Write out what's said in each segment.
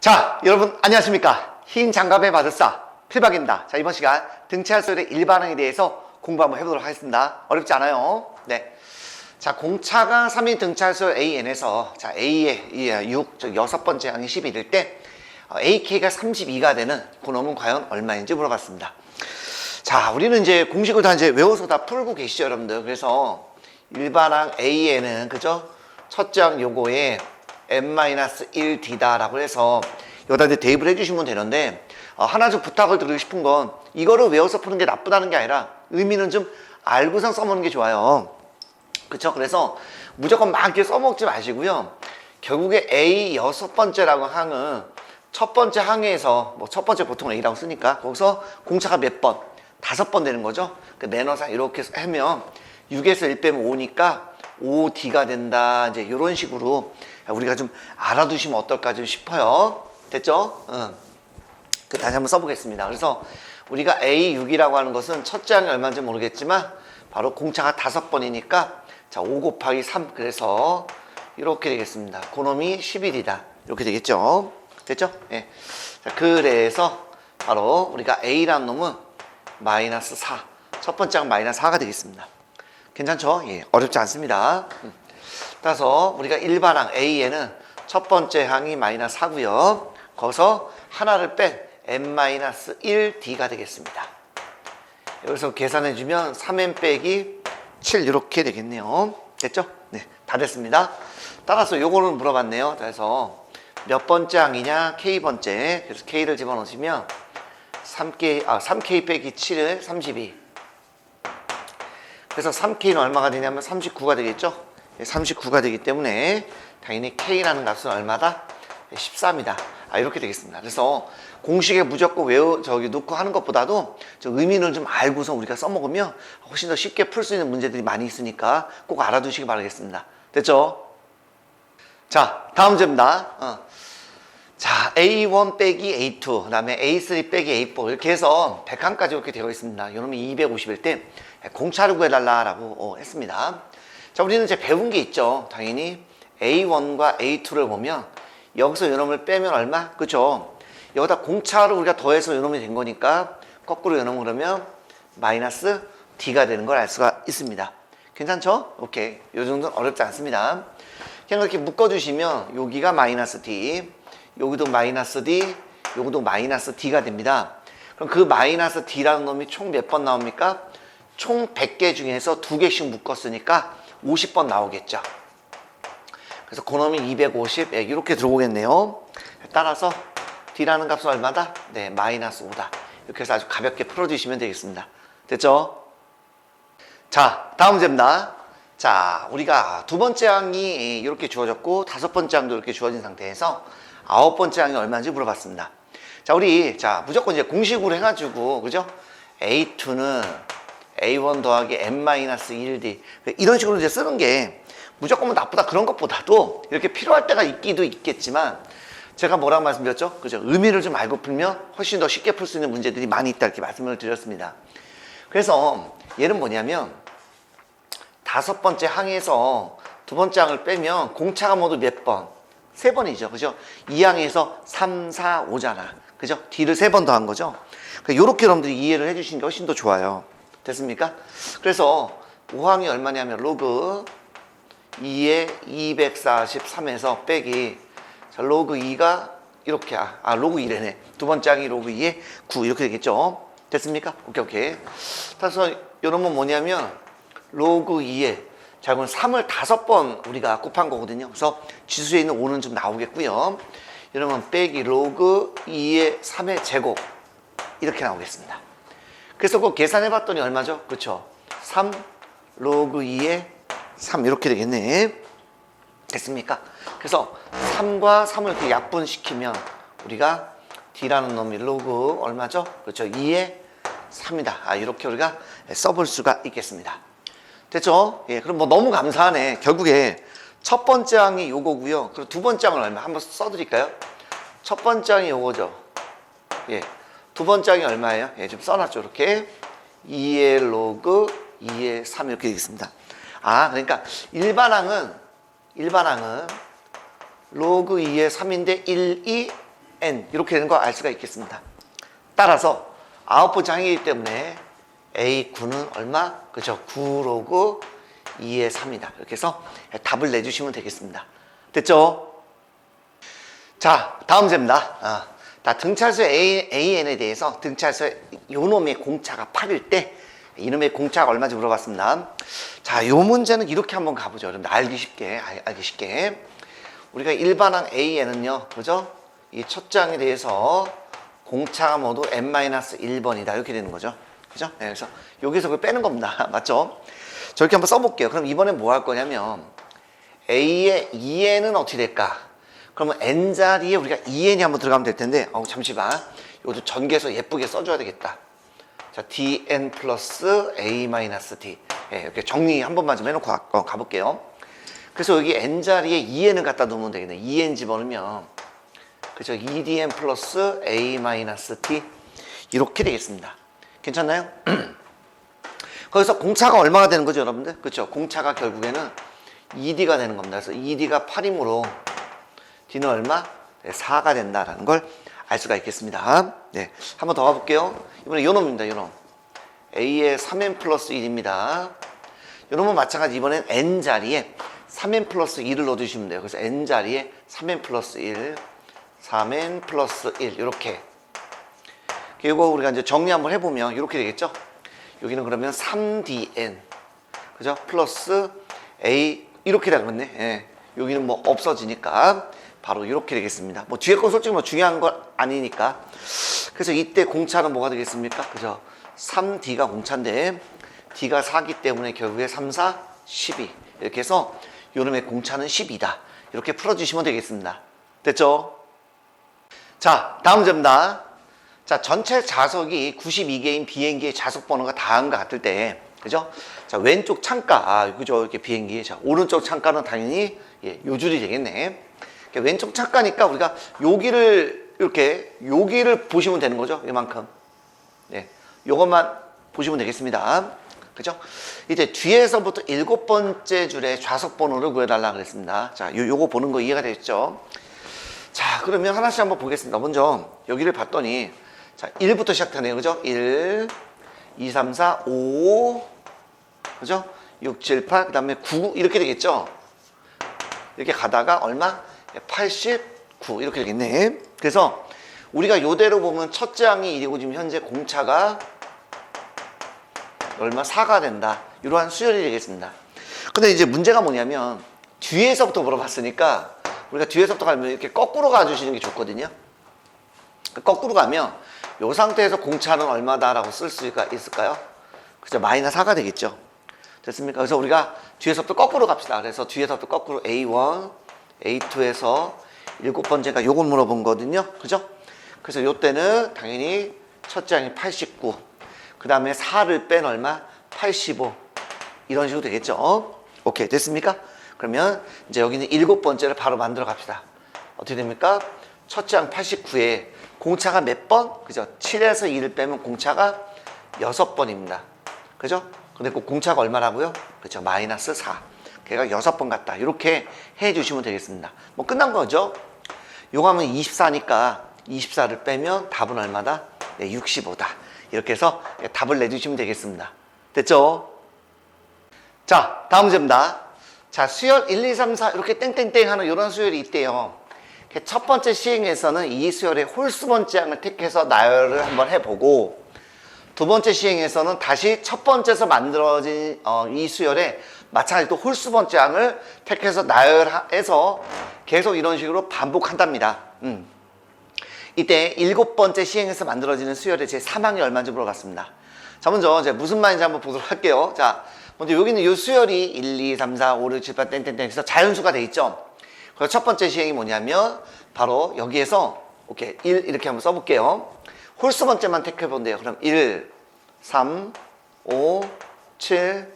자, 여러분 안녕하십니까? 흰 장갑의 마술사 필박입니다. 자, 이번 시간 등차수열의 일반항에 대해서 공부 한번 해보도록 하겠습니다. 어렵지 않아요. 네. 자, 공차가 3인 등차수열 AN에서 자, A의 6, 즉 여섯 번째 항이 11일 때 AK가 32가 되는 그놈은 과연 얼마인지 물어봤습니다. 자, 우리는 이제 공식을 다 이제 외워서 다 풀고 계시죠, 여러분들. 그래서 일반항 AN은 그죠? 첫째 항 요거에 n-1d다라고 해서 여기다 이제 대입을 해주시면 되는데 하나 좀 부탁을 드리고 싶은 건 이거를 외워서 푸는 게 나쁘다는 게 아니라 의미는 좀 알고서 써먹는 게 좋아요. 그쵸? 그래서 무조건 막 이렇게 써먹지 마시고요. 결국에 A 여섯 번째라고 항은 첫 번째 항에서 뭐 첫 번째 보통 A라고 쓰니까 거기서 공차가 몇 번? 5번 되는 거죠. 그 매너상 이렇게 하면 6에서 1 빼면 5니까 5D가 된다. 이제 이런 식으로 우리가 좀 알아두시면 어떨까 좀 싶어요. 됐죠? 그 다시 한번 써보겠습니다. 그래서 우리가 A6이라고 하는 것은 첫째 항이 얼마인지 모르겠지만 바로 공차가 5번이니까 자, 5 곱하기 3 그래서 이렇게 되겠습니다. 그놈이 11이다. 이렇게 되겠죠? 됐죠? 예. 자, 그래서 바로 우리가 A라는 놈은 마이너스 4. 첫 번째 항 마이너스 4가 되겠습니다. 괜찮죠? 예. 어렵지 않습니다. 따라서 우리가 일반항 A에는 첫 번째 항이 마이너스 4고요. 거기서 하나를 뺀 n-1d가 되겠습니다. 여기서 계산해주면 3n 빼기 7 이렇게 되겠네요. 됐죠? 네, 다 됐습니다. 따라서 요거를 물어봤네요. 그래서 몇 번째 항이냐? K번째. 그래서 K를 집어넣으시면 3K 빼기 7을 32. 그래서 3K는 얼마가 되냐면 39가 되겠죠? 39가 되기 때문에 당연히 K라는 값은 얼마다? 13이다. 이렇게 되겠습니다. 그래서 공식에 무조건 넣고 하는 것보다도 저 의미를 좀 알고서 우리가 써먹으면 훨씬 더 쉽게 풀 수 있는 문제들이 많이 있으니까 꼭 알아두시기 바라겠습니다. 됐죠? 자, 다음 문제입니다. 자, A1 빼기 A2, 그 다음에 A3 빼기 A4 이렇게 해서 100항까지 이렇게 되어 있습니다. 이놈이 250일 때 공차를 구해달라고 했습니다. 자, 우리는 이제 배운 게 있죠. 당연히 A1과 A2를 보면 여기서 요놈을 빼면 얼마? 그죠? 여기다 공차를 우리가 더해서 요놈이 된 거니까 거꾸로 요놈 그러면 마이너스 D가 되는 걸 알 수가 있습니다. 괜찮죠? 오케이. 요 정도는 어렵지 않습니다. 그냥 이렇게 묶어주시면 여기가 마이너스 D, 여기도 마이너스 D, 여기도 마이너스 D가 됩니다. 그럼 그 마이너스 D라는 놈이 총 몇 번 나옵니까? 총 100개 중에서 2개씩 묶었으니까 50번 나오겠죠. 그래서 그놈이 250, 이렇게 들어오겠네요. 따라서 D라는 값은 얼마다? 네, 마이너스 5다. 이렇게 해서 아주 가볍게 풀어주시면 되겠습니다. 됐죠? 자, 다음 문제입니다. 자, 우리가 두 번째 항이 이렇게 주어졌고 다섯 번째 항도 이렇게 주어진 상태에서 아홉 번째 항이 얼마인지 물어봤습니다. 자, 우리 무조건 이제 공식으로 해가지고 그죠? A2는 A1 더하기 n-1d 이런 식으로 이제 쓰는 게 무조건 뭐 나쁘다 그런 것보다도 이렇게 필요할 때가 있기도 있겠지만 제가 뭐라고 말씀드렸죠? 그죠? 의미를 좀 알고 풀면 훨씬 더 쉽게 풀 수 있는 문제들이 많이 있다 이렇게 말씀을 드렸습니다. 그래서 얘는 뭐냐면 다섯 번째 항에서 두 번째 항을 빼면 공차가 모두 몇 번? 세 번이죠. 그죠? 이 항에서 3, 4, 5잖아. 그죠? D를 세 번 더한 거죠. 요렇게 여러분들이 이해를 해주시는 게 훨씬 더 좋아요. 됐습니까? 그래서 5항이 얼마냐면 로그 2에 243에서 빼기 자, 로그 2가 이렇게 로그 1이네. 두 번째 항이 로그 2에 9 이렇게 되겠죠. 됐습니까? 오케이. 그래서 이놈은 뭐냐면 로그 2에 자, 그럼 3을 5번 우리가 곱한 거거든요. 그래서 지수에 있는 5는 좀 나오겠고요. 이러면 빼기 로그 2의 3의 제곱 이렇게 나오겠습니다. 그래서 그거 계산해 봤더니 얼마죠? 그렇죠? 3 로그 2의 3 이렇게 되겠네. 됐습니까? 그래서 3과 3을 이렇게 약분시키면 우리가 D라는 놈이 로그 얼마죠? 그렇죠? 2의 3이다. 이렇게 우리가 써볼 수가 있겠습니다. 됐죠? 예, 그럼 뭐 너무 감사하네. 결국에 첫 번째 항이 요거고요. 그리고 두 번째 항은 얼마? 한번 써드릴까요? 첫 번째 항이 요거죠. 예, 두 번째 항이 얼마예요? 예, 좀 써놨죠. 이렇게 2의 로그 2의 3 이렇게 되겠습니다. 그러니까 일반항은 로그 2의 3인데 1, 2 n 이렇게 되는 거 알 수가 있겠습니다. 따라서 아홉 번째 항이기 때문에 A9는 얼마? 그죠? 9 로그 2의 3이다. 이렇게 해서 답을 내주시면 되겠습니다. 됐죠? 자, 다음 문제입니다. 다 등차수 AN에 대해서 등차수 요놈의 공차가 8일 때 이놈의 공차가 얼마인지 물어봤습니다. 자, 요 문제는 이렇게 한번 가보죠. 여러분들 알기 쉽게. 우리가 일반항 AN은요, 그죠? 이 첫 장에 대해서 공차가 모두 n-1번이다. 이렇게 되는 거죠. 그죠? 네, 그래서 여기서 그걸 빼는 겁니다. 맞죠? 저렇게 한번 써볼게요. 그럼 이번엔 뭐 할 거냐면 A의 2n은 어떻게 될까? 그러면 n자리에 우리가 2n이 한번 들어가면 될 텐데 잠시만. 이것도 전개해서 예쁘게 써줘야 되겠다. 자, dn 플러스 a-d. 네, 이렇게 정리 한 번만 좀 해놓고 가볼게요. 그래서 여기 n자리에 2n을 갖다 놓으면 되겠네. 2n 집어넣으면 그죠? 2dn 플러스 a-t 이렇게 되겠습니다. 괜찮나요? 거기서 공차가 얼마가 되는 거죠, 여러분들? 그렇죠? 공차가 결국에는 2d가 되는 겁니다. 그래서 2d가 8이므로 d는 얼마? 네, 4가 된다라는 걸 알 수가 있겠습니다. 네, 한번 더 가볼게요. 이번에 요놈입니다, 요놈. a의 3n 플러스 1입니다. 요놈은 마찬가지 이번엔 n자리에 3n 플러스 1을 넣어주시면 돼요. 그래서 n자리에 3n 플러스 1, 3n 플러스 1 이렇게. 이거 우리가 이제 정리 한번 해보면 이렇게 되겠죠? 여기는 그러면 3dn 그죠? 플러스 a 이렇게 되겠네. 예. 여기는 뭐 없어지니까 바로 이렇게 되겠습니다. 뭐 뒤에 건 솔직히 뭐 중요한 건 아니니까. 그래서 이때 공차는 뭐가 되겠습니까? 그죠? 3d가 공차인데 d가 4기 때문에 결국에 3, 4, 12 이렇게 해서 요놈의 공차는 12다. 이렇게 풀어주시면 되겠습니다. 됐죠? 자, 다음 문제입니다. 자, 전체 좌석이 92개인 비행기의 좌석 번호가 다음과 같을 때, 그죠? 자, 왼쪽 창가, 그죠? 이렇게 비행기. 자, 오른쪽 창가는 당연히, 요 줄이 되겠네. 왼쪽 창가니까 우리가 여기를, 이렇게, 여기를 보시면 되는 거죠? 이만큼. 네. 요것만 보시면 되겠습니다. 그죠? 이제 뒤에서부터 7번째 줄에 좌석 번호를 구해달라 그랬습니다. 자, 요거 보는 거 이해가 되겠죠? 자, 그러면 하나씩 한번 보겠습니다. 먼저, 여기를 봤더니, 자, 1부터 시작되네요. 그죠? 1, 2, 3, 4, 5, 그죠? 6, 7, 8, 그 다음에 9, 이렇게 되겠죠? 이렇게 가다가 얼마? 89, 이렇게 되겠네. 그래서 우리가 요대로 보면 첫째 항이 1이고 지금 현재 공차가 얼마? 4가 된다. 이러한 수열이 되겠습니다. 근데 이제 문제가 뭐냐면 뒤에서부터 물어봤으니까 우리가 뒤에서부터 가면 이렇게 거꾸로 가주시는 게 좋거든요. 거꾸로 가면 이 상태에서 공차는 얼마다라고 쓸 수가 있을까요? 그죠? 마이너스 4가 되겠죠. 됐습니까? 그래서 우리가 뒤에서부터 거꾸로 갑시다. 그래서 뒤에서부터 거꾸로 A1, A2에서 7번째가 요걸 물어본 거거든요. 그죠? 그래서 요때는 당연히 첫째 항이 89. 그 다음에 4를 뺀 얼마? 85. 이런 식으로 되겠죠. 오케이. 됐습니까? 그러면 이제 여기는 7번째를 바로 만들어 갑시다. 어떻게 됩니까? 첫째 항 89에 공차가 몇 번? 그죠? 7에서 2를 빼면 공차가 6번입니다. 그죠? 근데 그 공차가 얼마라고요? 그죠? 마이너스 4. 걔가 6번 같다. 이렇게 해 주시면 되겠습니다. 뭐 끝난 거죠? 요거 하면 24니까 24를 빼면 답은 얼마다? 네, 65다. 이렇게 해서 답을 내주시면 되겠습니다. 됐죠? 자, 다음 문제입니다. 자, 수열 1, 2, 3, 4 이렇게 땡땡땡 하는 이런 수열이 있대요. 첫 번째 시행에서는 이 수열의 홀수 번째 항을 택해서 나열을 한번 해보고 두 번째 시행에서는 다시 첫 번째에서 만들어진 이 수열에 마찬가지로 홀수 번째 항을 택해서 나열해서 계속 이런 식으로 반복한답니다. 이때 7번째 시행에서 만들어지는 수열의 제 3항이 얼마인지 물어봤습니다. 자, 먼저 이제 무슨 말인지 한번 보도록 할게요. 자, 먼저 여기는 이 수열이 1, 2, 3, 4, 5, 6, 7, 8 땡땡땡 해서 자연수가 돼 있죠. 그래서 첫 번째 시행이 뭐냐면 바로 여기에서 오케이 1 이렇게 한번 써볼게요. 홀수 번째만 택해 본대요. 그럼 1, 3, 5, 7,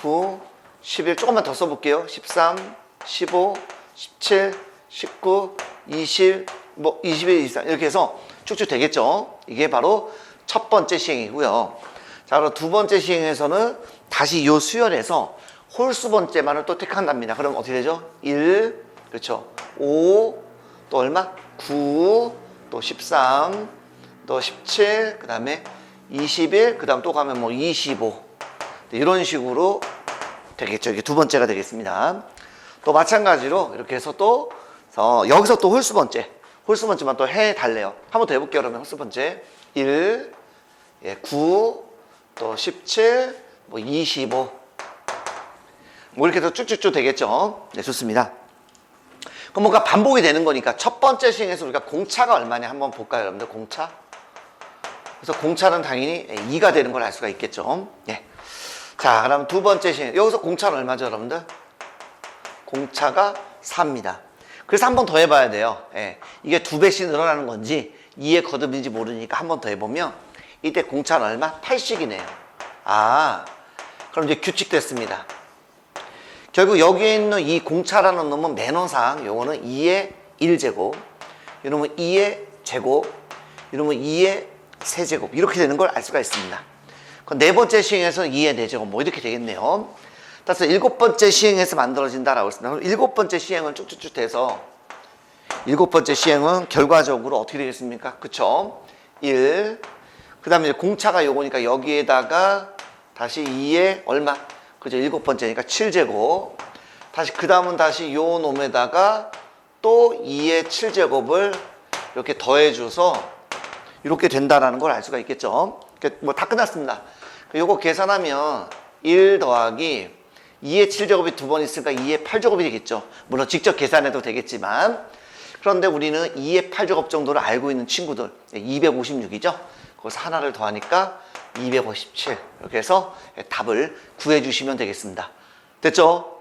9, 11 조금만 더 써볼게요. 13, 15, 17, 19, 20, 뭐 21, 23 이렇게 해서 쭉쭉 되겠죠. 이게 바로 첫 번째 시행이고요. 자, 그럼 두 번째 시행에서는 다시 이 수열에서 홀수 번째만을 또 택한답니다. 그럼 어떻게 되죠? 1, 그렇죠. 5, 또 얼마? 9, 13, 또 17, 그 다음에 21, 그 다음 또 가면 뭐 25. 이런 식으로 되겠죠. 이게 두 번째가 되겠습니다. 또 마찬가지로 이렇게 해서 또 여기서 또 홀수 번째. 홀수 번째만 또 해달래요. 한 번 더 해볼게요. 그러면 홀수 번째. 1, 9, 또 17, 뭐 25. 뭐 이렇게 해서 쭉쭉쭉 되겠죠. 네, 좋습니다. 그럼 뭔가 반복이 되는 거니까 첫 번째 시행에서 우리가 공차가 얼마냐 한번 볼까요, 여러분들? 공차. 그래서 공차는 당연히 2가 되는 걸 알 수가 있겠죠. 예. 자, 그럼 두 번째 시행. 여기서 공차는 얼마죠, 여러분들? 공차가 4입니다. 그래서 한 번 더 해봐야 돼요. 예. 이게 2배씩 늘어나는 건지 2의 거듭인지 모르니까 한 번 더 해보면 이때 공차는 얼마? 8씩이네요. 아, 그럼 이제 규칙됐습니다. 결국 여기에 있는 이 공차라는 놈은 매너상 요거는 2의 1제곱, 이놈은 2의 제곱, 이놈은 2의 세제곱 이렇게 되는 걸 알 수가 있습니다. 그럼 네 번째 시행에서는 2의 4제곱 뭐 이렇게 되겠네요. 따라서 일곱 번째 시행에서 만들어진다라고 했습니다. 그럼 일곱 번째 시행은 쭉쭉쭉 돼서 일곱 번째 시행은 결과적으로 어떻게 되겠습니까? 그쵸? 1. 그 다음에 이제 공차가 요거니까 여기에다가 다시 2의 얼마? 그죠? 일곱 번째니까 7제곱. 다시 그 다음은 다시 요 놈에다가 또 2의 7제곱을 이렇게 더해줘서 이렇게 된다라는 걸 알 수가 있겠죠. 뭐 다 끝났습니다. 요거 계산하면 1 더하기 2의 7제곱이 두 번 있으니까 2의 8제곱이 되겠죠. 물론 직접 계산해도 되겠지만 그런데 우리는 2의 8제곱 정도를 알고 있는 친구들 256이죠. 거기서 하나를 더하니까 257 이렇게 해서 답을 구해 주시면 되겠습니다. 됐죠?